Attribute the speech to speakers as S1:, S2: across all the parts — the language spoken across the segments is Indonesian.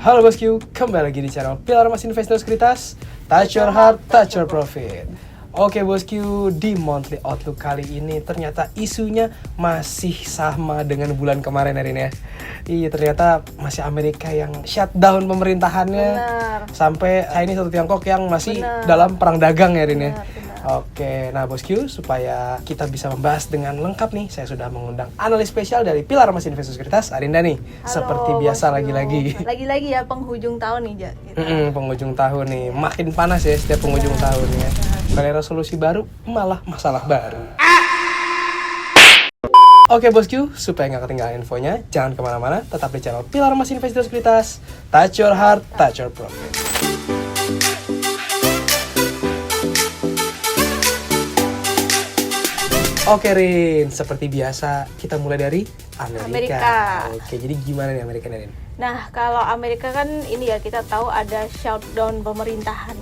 S1: Halo bosku, kembali lagi di channel Pilar Mas Investor Sekuritas. Touch your heart, touch your profit. Oke bosku, di Monthly Outlook kali ini ternyata isunya masih sama dengan bulan kemarin Erin ya. Iya, ternyata masih Amerika yang shutdown pemerintahannya.
S2: Benar.
S1: Sampai ini satu Tiongkok yang masih
S2: Benar.
S1: dalam perang dagang ya Erin ya.
S2: Benar.
S1: Oke, nah bosku, supaya kita bisa membahas dengan lengkap nih, saya sudah mengundang analis spesial dari Pilar Mas Investor Sekuritas, Arinda nih.
S2: Halo,
S1: Seperti biasa
S2: bosku.
S1: lagi-lagi.
S2: Lagi-lagi ya penghujung tahun nih, Ja. Gitu.
S1: Penghujung tahun nih, makin panas ya setiap penghujung tahun ya. Kali resolusi baru, malah masalah baru. Oke bosku, supaya nggak ketinggalan infonya, jangan kemana-mana, tetap di channel Pilar Mas Investor Sekuritas. Touch your heart, touch your profit. Oke Rin, seperti biasa kita mulai dari Amerika. Oke, jadi gimana nih Amerika Rin?
S2: Nah, kalau Amerika kan ini ya kita tahu ada shutdown pemerintahan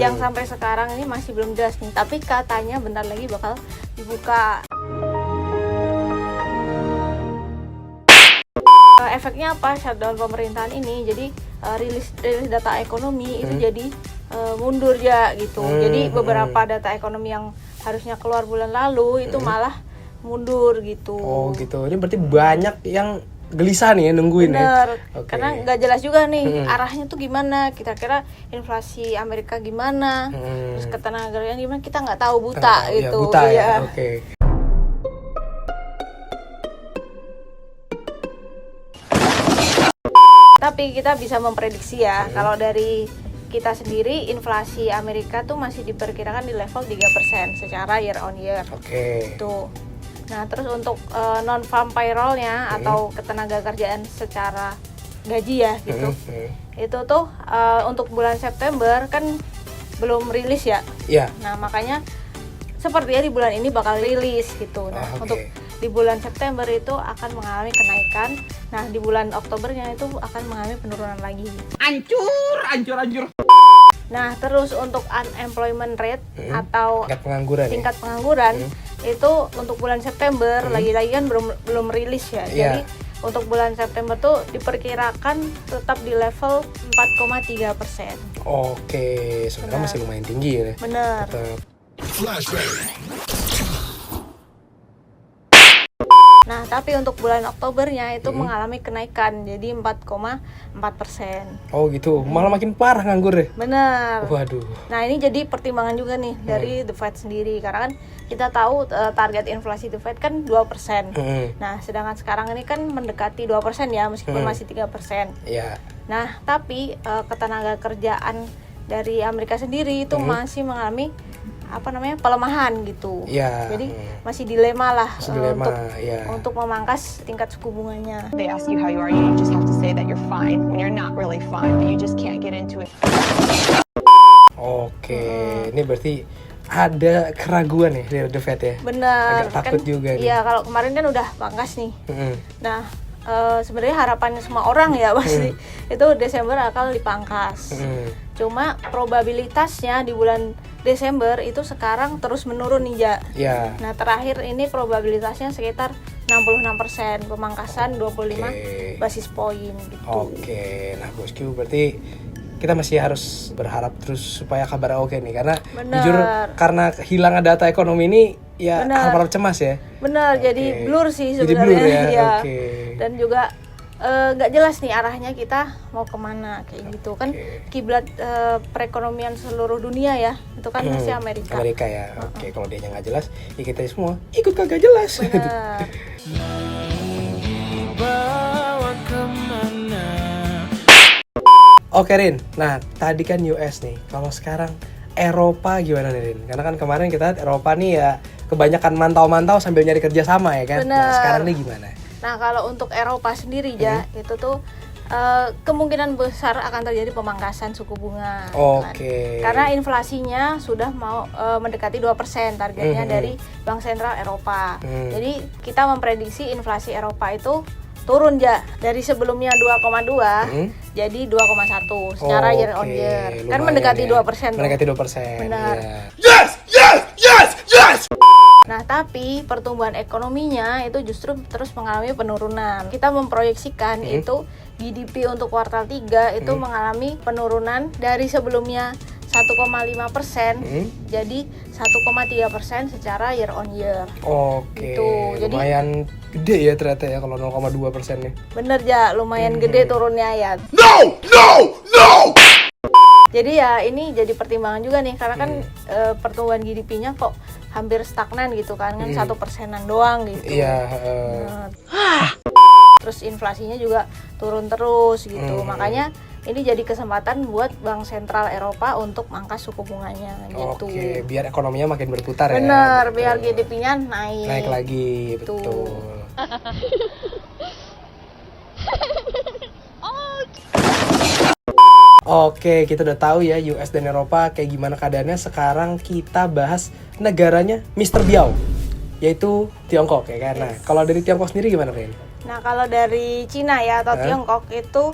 S2: yang sampai sekarang ini masih belum jelas nih. Tapi katanya bentar lagi bakal dibuka. Efeknya apa shutdown pemerintahan ini? Jadi rilis data ekonomi itu jadi mundur ya gitu. Jadi beberapa data ekonomi yang harusnya keluar bulan lalu itu malah mundur gitu.
S1: Oh gitu. Ini berarti banyak yang gelisah nih ya nungguin.
S2: Bener.
S1: ya. Oke.
S2: Karena nggak jelas juga nih arahnya tuh gimana. Kira-kira inflasi Amerika gimana, terus ketenagakerjaan gimana, kita nggak tahu, buta
S1: Iya,
S2: gitu.
S1: buta ya.
S2: Iya.
S1: Oke.
S2: Tapi kita bisa memprediksi ya, kalau dari kita sendiri inflasi Amerika tuh masih diperkirakan di level 3% secara year on year.
S1: Oke.
S2: Tuh. Nah, terus untuk non-farm payroll-nya atau ketenagakerjaan secara gaji ya gitu. Itu tuh untuk bulan September kan belum rilis ya.
S1: Iya.
S2: Nah, makanya sepertinya di bulan ini bakal rilis gitu. Nah,
S1: Oke.
S2: untuk di bulan September itu akan mengalami kenaikan. Nah, di bulan Oktobernya itu akan mengalami penurunan lagi.
S3: Hancur.
S2: Nah, terus untuk unemployment rate atau
S1: Tingkat pengangguran.
S2: tingkat pengangguran itu untuk bulan September lagi-lagi kan belum rilis ya.
S1: Iya.
S2: Jadi untuk bulan September tuh diperkirakan tetap di level 4,3%.
S1: Oke, sebenarnya masih lumayan tinggi ya.
S2: Bener.
S1: Tetap.
S2: Nah, tapi untuk bulan Oktobernya itu mengalami kenaikan jadi 4,4%.
S1: Oh gitu, malah makin parah nganggur deh.
S2: Bener.
S1: Waduh.
S2: Nah, ini jadi pertimbangan juga nih dari The Fed sendiri, karena kan kita tahu target inflasi The Fed kan 2%. Nah, sedangkan sekarang ini kan mendekati 2% ya, meskipun masih 3%.
S1: Iya.
S2: Nah, tapi ketenagakerjaan dari Amerika sendiri itu masih mengalami pelemahan gitu.
S1: Iya.
S2: Jadi masih dilema lah
S1: Iya.
S2: untuk memangkas tingkat suku bunganya.
S4: They ask you how you are, you just have to say that you're fine when you're not really fine, but you just can't get into it.
S1: Oke, ini berarti ada keraguan ya dari The Fed ya?
S2: Bener.
S1: Agak takut juga nih.
S2: Iya, kalau kemarin kan udah pangkas nih.
S1: Mm-mm.
S2: Nah, sebenarnya harapannya semua orang ya pasti itu Desember akan dipangkas. Cuma probabilitasnya di bulan Desember itu sekarang terus menurun nih, Ja.
S1: Iya.
S2: Nah, terakhir ini probabilitasnya sekitar 66%, pemangkasan 25 basis poin gitu.
S1: Oke, nah bosku berarti kita masih harus berharap terus supaya kabar oke nih, karena
S2: Bener.
S1: jujur karena hilangnya data ekonomi ini ya
S2: Bener.
S1: harap cemas ya.
S2: Benar,
S1: Oke.
S2: jadi blur sih
S1: Jadi
S2: sebenarnya.
S1: blur ya.
S2: Iya.
S1: Oke.
S2: Dan juga nggak jelas nih arahnya kita mau kemana kayak gitu kan. Kiblat perekonomian seluruh dunia ya itu kan masih Amerika.
S1: Amerika ya. Oke, kalau dia nggak jelas, ya kita semua ikut kagak jelas.
S2: Benar.
S1: Oke Rin, nah tadi kan US nih, kalau sekarang Eropa gimana nih Rin? Karena kan kemarin kita lihat Eropa nih ya kebanyakan mantau-mantau sambil nyari kerja sama ya kan? Nah
S2: Bener.
S1: sekarang nih gimana?
S2: Nah, kalau untuk Eropa sendiri ya itu tuh kemungkinan besar akan terjadi pemangkasan suku bunga.
S1: Oke.
S2: Karena inflasinya sudah mau mendekati 2% targetnya dari Bank Sentral Eropa. Jadi kita memprediksi inflasi Eropa itu turun ya dari sebelumnya 2,2 jadi 2,1 secara year on year. Kan
S1: lumayan
S2: mendekati
S1: ya.
S2: 2%.
S1: Mendekati 2%.
S2: Benar.
S1: Iya. Yes.
S2: Nah, tapi pertumbuhan ekonominya itu justru terus mengalami penurunan. Kita memproyeksikan itu GDP untuk kuartal 3 itu mengalami penurunan dari sebelumnya 1,5% jadi 1,3% secara year on year.
S1: Oke.
S2: Gitu. Jadi
S1: lumayan gede ya ternyata ya kalau 0,2%-nya.
S2: bener ya, lumayan gede turunnya ya.
S3: No!
S2: Jadi ya ini jadi pertimbangan juga nih karena kan pertumbuhan GDP-nya kok hampir stagnan gitu kan 1%-an doang gitu.
S1: Iya.
S2: Terus inflasinya juga turun terus gitu. Makanya ini jadi kesempatan buat Bank Sentral Eropa untuk mangkas suku bunganya gitu.
S1: Oke, biar ekonominya makin berputar ya.
S2: Bener,
S1: Betul.
S2: biar GDP-nya naik.
S1: Naik lagi,
S2: Tuh.
S1: betul. Oke, kita udah tahu ya US dan Eropa kayak gimana keadaannya. Sekarang kita bahas negaranya Mr. Biao, yaitu Tiongkok ya kan. Nah, kalau dari Tiongkok sendiri gimana, Ren?
S2: Nah, kalau dari Cina ya atau Tiongkok itu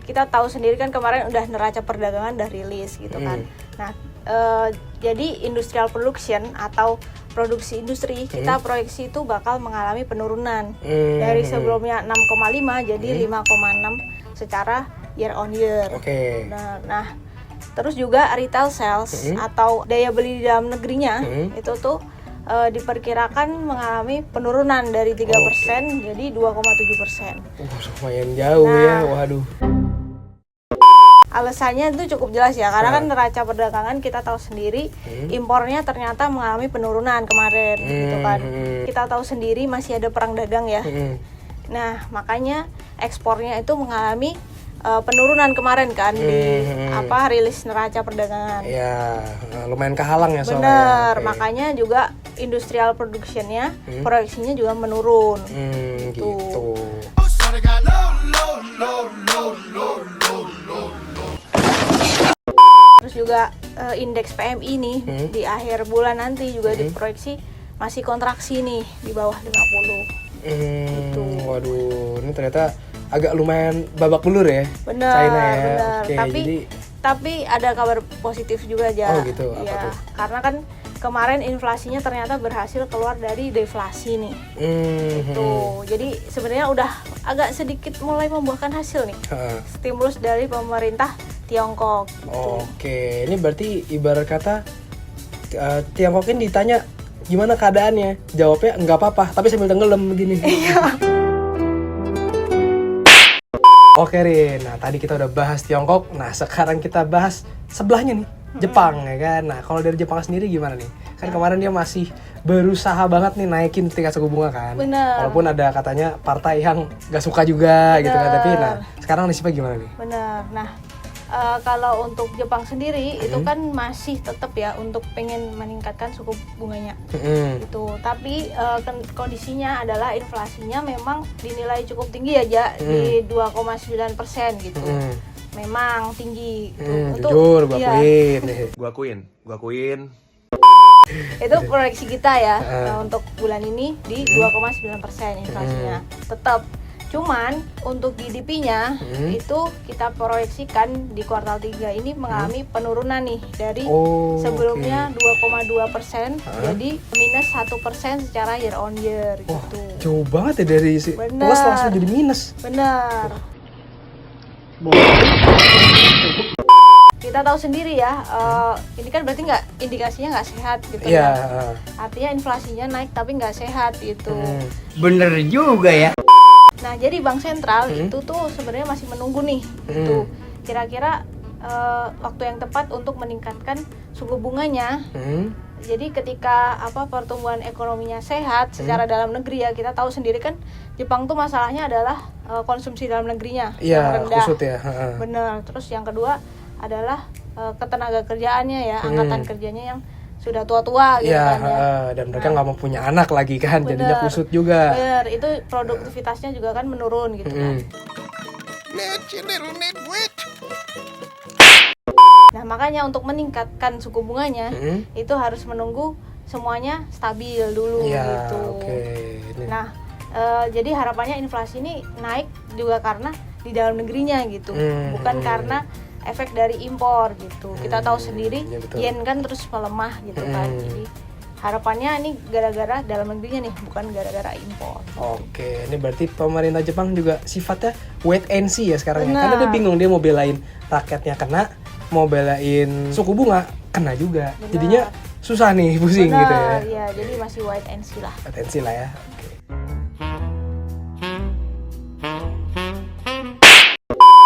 S2: kita tahu sendiri kan kemarin udah neraca perdagangan udah rilis gitu kan. Nah, jadi industrial production atau produksi industri kita proyeksi itu bakal mengalami penurunan dari sebelumnya 6,5 jadi 5,6 secara year on year.
S1: Oke.
S2: Nah, terus juga retail sales atau daya beli di dalam negerinya itu tuh diperkirakan mengalami penurunan dari 3% jadi 2,7%.
S1: Lumayan jauh ya, waduh.
S2: Alasannya itu cukup jelas ya, karena kan neraca perdagangan kita tahu sendiri impornya ternyata mengalami penurunan kemarin gitu kan. Kita tahu sendiri masih ada perang dagang ya. Nah, makanya ekspornya itu mengalami penurunan kemarin kan di rilis neraca perdagangan.
S1: Ya, lumayan kehalang ya soalnya.
S2: Bener,
S1: Oke.
S2: makanya juga industrial productionnya proyeksinya juga menurun.
S1: Gitu.
S2: Terus juga indeks PMI nih di akhir bulan nanti juga diproyeksi masih kontraksi nih di bawah 50. Gitu.
S1: Waduh, ini ternyata agak lumayan babak belur ya.
S2: Bener,
S1: China ya.
S2: bener.
S1: Oke,
S2: Tapi ada kabar positif juga aja.
S1: Oh gitu, apa
S2: ya,
S1: tuh?
S2: karena kan kemarin inflasinya ternyata berhasil keluar dari deflasi nih. Tuh, jadi sebenarnya udah agak sedikit mulai membuahkan hasil nih. Stimulus dari pemerintah Tiongkok. Gitu.
S1: Oke, ini berarti ibarat kata Tiongkok ini ditanya gimana keadaannya, jawabnya nggak apa-apa, tapi sambil tenggelam begini. Oke Rin, nah tadi kita udah bahas Tiongkok, nah sekarang kita bahas sebelahnya nih, Jepang ya kan. Nah kalau dari Jepang sendiri gimana nih? Kan kemarin dia masih berusaha banget nih naikin tingkat suku bunga kan.
S2: Bener.
S1: Walaupun ada katanya partai yang gak suka juga gitu kan, tapi nah sekarang nasibnya gimana nih?
S2: Benar. Nah, kalau untuk Jepang sendiri itu kan masih tetap ya untuk pengen meningkatkan suku bunganya gitu. Tapi kondisinya adalah inflasinya memang dinilai cukup tinggi aja di 2,9% gitu. Memang tinggi.
S1: Jujur, gue akuin.
S3: Gua akuin.
S2: Itu proyeksi kita ya untuk bulan ini di 2,9% inflasinya. Tetap. Cuman untuk GDP-nya itu kita proyeksikan di kuartal 3 ini mengalami penurunan nih dari sebelumnya 2,2% jadi minus 1% secara year on year gitu.
S1: Jauh banget ya dari plus langsung jadi minus.
S2: Bener. Kita tahu sendiri ya, ini kan berarti indikasinya nggak sehat gitu ya. Artinya inflasinya naik tapi nggak sehat gitu.
S3: Bener juga ya.
S2: Nah, jadi Bank Sentral itu tuh sebenarnya masih menunggu nih, gitu. Kira-kira waktu yang tepat untuk meningkatkan suku bunganya. Jadi ketika pertumbuhan ekonominya sehat secara dalam negeri ya, kita tahu sendiri kan Jepang tuh masalahnya adalah konsumsi dalam negerinya yang rendah.
S1: Kusut ya.
S2: Bener. Terus yang kedua adalah ketenaga kerjaannya ya, angkatan kerjanya yang sudah tua-tua gitu kan ya.
S1: Dan mereka nggak mau punya anak lagi kan, jadinya kusut juga.
S2: Bener, itu produktivitasnya juga kan menurun gitu kan. Nah, makanya untuk meningkatkan suku bunganya itu harus menunggu semuanya stabil dulu gitu. Nah, jadi harapannya inflasi ini naik juga karena di dalam negerinya gitu, bukan karena efek dari impor gitu. Kita tahu sendiri yen kan terus melemah gitu kan. Jadi harapannya ini gara-gara dalam negerinya nih, bukan gara-gara impor.
S1: Oke, ini berarti pemerintah Jepang juga sifatnya wait and see ya sekarang ya.
S2: Benar.
S1: Karena dia bingung, dia mau belain rakyatnya kena, mau belain suku bunga kena juga.
S2: Benar.
S1: Jadinya susah nih, pusing gitu ya.
S2: Benar, ya. Jadi masih wait and see lah.
S1: Atensi lah ya.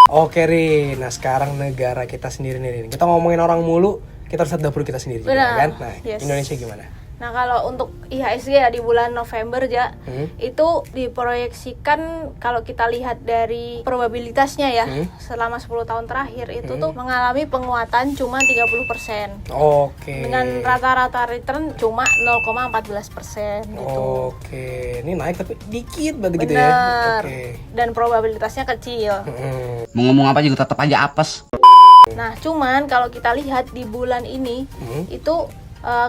S1: Oke Rin, nah sekarang negara kita sendiri nih Rin. Kita ngomongin orang mulu, kita harus lihat dapur kita sendiri juga
S2: Benar,
S1: kan. Nah,
S2: yes.
S1: Indonesia gimana?
S2: Nah kalau untuk IHSG ya di bulan November ya, itu diproyeksikan kalau kita lihat dari probabilitasnya ya, selama 10 tahun terakhir itu tuh mengalami penguatan cuma 30%.
S1: Oke.
S2: Dengan rata-rata return cuma 0,14% gitu.
S1: Oke, ini naik tapi dikit banget gitu ya.
S2: Bener.
S1: Oke.
S2: Dan probabilitasnya kecil.
S5: Mau ngomong apa juga tetap aja apes.
S2: Nah, cuman kalau kita lihat di bulan ini itu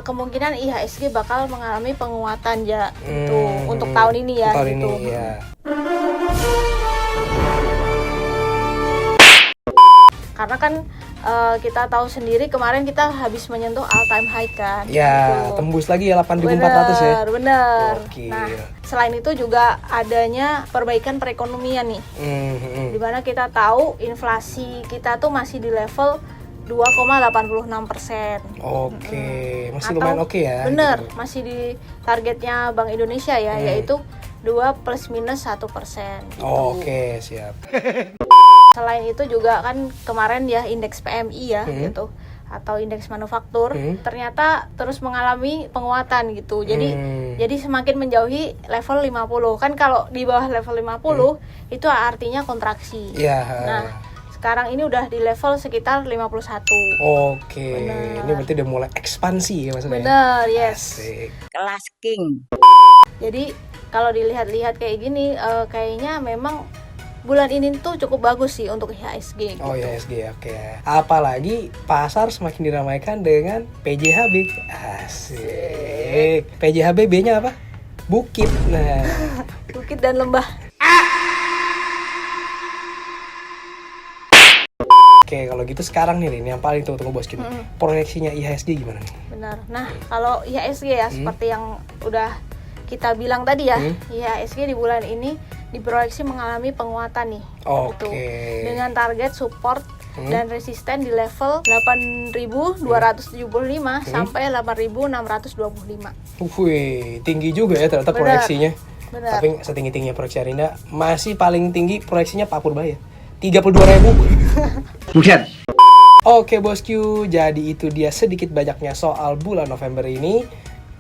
S2: kemungkinan IHSG bakal mengalami penguatan ya itu untuk tahun ini ya
S1: Tahun
S2: gitu.
S1: ini ya.
S2: Karena kan kita tahu sendiri kemarin kita habis menyentuh all time high kan.
S1: Ya,
S2: gitu.
S1: tembus lagi ya 8.400 ya.
S2: Bener.
S1: Gokil.
S2: Nah, selain itu juga adanya perbaikan perekonomian nih. Dimana kita tahu inflasi kita tuh masih di level 2,86%.
S1: Oke, masih
S2: Atau-
S1: lumayan oke ya.
S2: Bener,
S1: gitu.
S2: masih di targetnya Bank Indonesia ya, yaitu 2 plus minus 1%. Gitu.
S1: Oke, siap.
S2: Selain itu juga kan kemarin ya indeks PMI ya gitu atau indeks manufaktur ternyata terus mengalami penguatan gitu. Jadi semakin menjauhi level 50. Kan kalau di bawah level 50 itu artinya kontraksi.
S1: Iya.
S2: Nah, sekarang ini udah di level sekitar 51.
S1: Oke,
S2: Bener.
S1: ini berarti udah mulai ekspansi ya maksudnya.
S2: Bener, yes.
S1: Asik.
S5: Kelas king.
S2: Jadi kalau dilihat-lihat kayak gini, kayaknya memang bulan ini tuh cukup bagus sih untuk IHSG.
S1: Oh
S2: gitu.
S1: ya SG, oke. Apalagi pasar semakin diramaikan dengan PJHB. Asik. PJHB B-nya apa? Bukit. Nah,
S2: Bukit dan lembah.
S1: oke kalau gitu sekarang nih Rin, yang paling tunggu bos kita. Proyeksinya IHSG gimana nih?
S2: Benar. Nah, kalau IHSG ya seperti yang udah kita bilang tadi ya, IHSG di bulan ini diproyeksi mengalami penguatan nih.
S1: Oke.
S2: Gitu. Dengan target support dan resisten di level 8.275 sampai 8.625.
S1: Wih, tinggi juga ya ternyata
S2: Benar.
S1: proyeksinya.
S2: Benar.
S1: Tapi setinggi-tingginya proyeksi Arinda, masih paling tinggi proyeksinya Pak Purbaya. 32.000.
S5: Buset.
S1: Oke bosku, jadi itu dia sedikit banyaknya soal bulan November ini.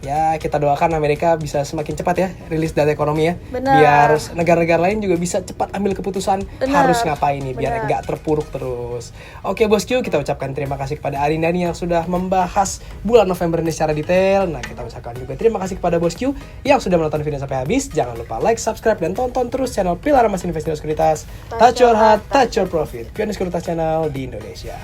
S1: Ya kita doakan Amerika bisa semakin cepat ya rilis data ekonomi ya.
S2: Benar.
S1: Biar negara-negara lain juga bisa cepat ambil keputusan
S2: Benar.
S1: harus ngapain nih biar
S2: Benar.
S1: nggak terpuruk terus. Oke bosku, kita ucapkan terima kasih kepada Arinda nih yang sudah membahas bulan November ini secara detail. Nah kita ucapkan juga terima kasih kepada bosku yang sudah menonton video sampai habis. Jangan lupa like, subscribe, dan tonton terus channel Pilar Mas Investasi Sekuritas. Touch your heart, touch your profit. Pioneer Sekuritas Channel di Indonesia.